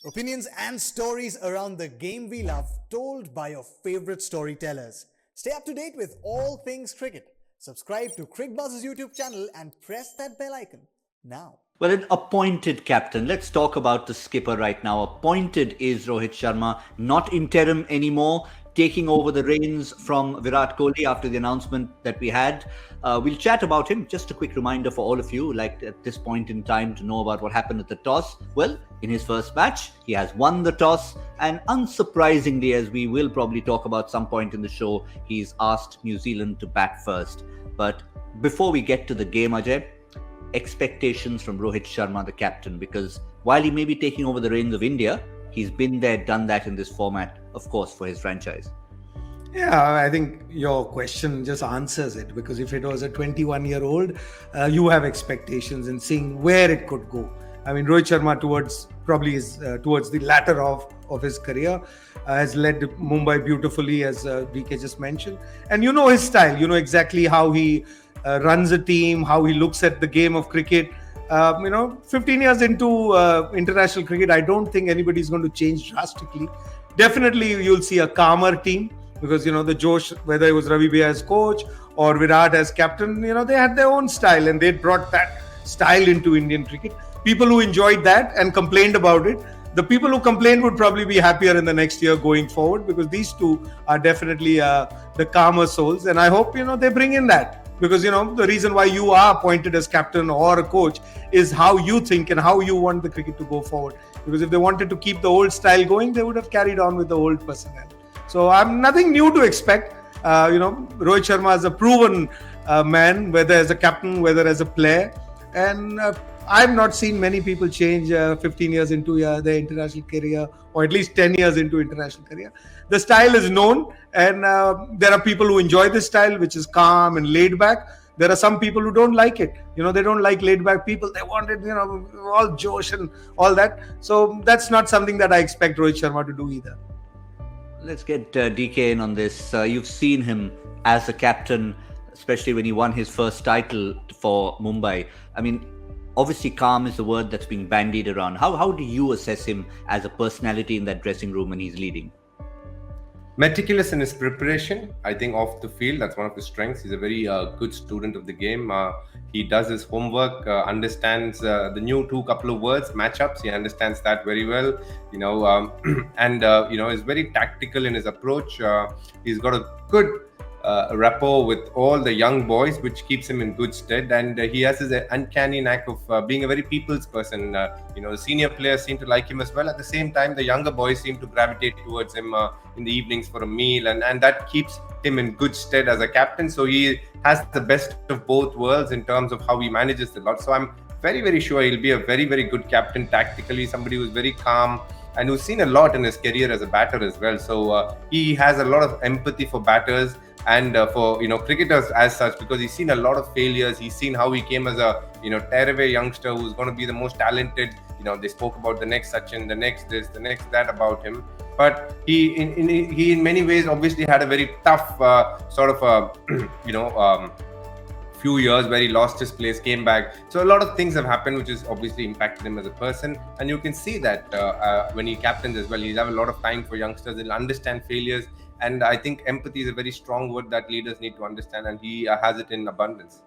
Opinions and stories around the game we love, told by your favorite storytellers. Stay up to date with all things cricket. Subscribe to Cricbuzz's YouTube channel and press that bell icon now. Well, an appointed captain. Let's talk about the skipper right now. Appointed is Rohit Sharma, not interim anymore, taking over the reins from Virat Kohli after the announcement that we had. We'll chat about him. Just a quick reminder for all of you, like at this point in time, to know about what happened at the toss. Well, in his first match, he has won the toss, and unsurprisingly, as we will probably talk about some point in the show, he's asked New Zealand to bat first. But before we get to the game, Ajay, expectations from Rohit Sharma, the captain, because while he may be taking over the reins of India, he's been there, done that in this format, of course, for his franchise. Yeah, I think your question just answers it, because if it was a 21-year-old, you have expectations in seeing where it could go. I mean, Rohit Sharma towards the latter of his career has led Mumbai beautifully, as DK just mentioned. And you know his style, you know exactly how he runs a team, how he looks at the game of cricket. 15 years into international cricket, I don't think anybody's going to change drastically. Definitely, you'll see a calmer team, because the Josh, whether it was Ravi Bhai as coach or Virat as captain, they had their own style, and they brought that style into Indian cricket. People who enjoyed that and complained about it, the people who complained would probably be happier in the next year going forward, because these two are definitely the calmer souls, and I hope they bring in that. Because the reason why you are appointed as captain or a coach is how you think and how you want the cricket to go forward. Because if they wanted to keep the old style going, they would have carried on with the old personnel. So I'm nothing new to expect. Rohit Sharma is a proven man, whether as a captain, whether as a player, and I've not seen many people change 15 years into their international career, or at least 10 years into international career. The style is known, and there are people who enjoy this style, which is calm and laid back. There are some people who don't like it. They don't like laid back people. They want it, all Josh and all that. So that's not something that I expect Rohit Sharma to do either. Let's get DK in on this. You've seen him as a captain, especially when he won his first title for Mumbai. I mean, obviously calm is the word that's being bandied around. How do you assess him as a personality in that dressing room when he's leading? Meticulous in his preparation, I think, off the field. That's one of his strengths. He's a very good student of the game. He does his homework, understands the new couple of words, matchups. He understands that very well, and is very tactical in his approach. He's got a good rapport with all the young boys, which keeps him in good stead, and he has his uncanny knack of being a very people's person. The senior players seem to like him as well. At the same time, the younger boys seem to gravitate towards him in the evenings for a meal, and that keeps him in good stead as a captain. So he has the best of both worlds in terms of how he manages the lot. So I'm very, very sure he'll be a very, very good captain tactically, somebody who's very calm and who's seen a lot in his career as a batter as well. So he has a lot of empathy for batters and for cricketers as such, because he's seen a lot of failures. He's seen how he came as a tearaway youngster who's going to be the most talented. They spoke about the next Sachin, the next this, the next that about him. But he in many ways obviously had a very tough few years where he lost his place, came back. So a lot of things have happened, which has obviously impacted him as a person. And you can see that when he captains as well, he'll have a lot of time for youngsters. He'll understand failures. And I think empathy is a very strong word that leaders need to understand, and he has it in abundance.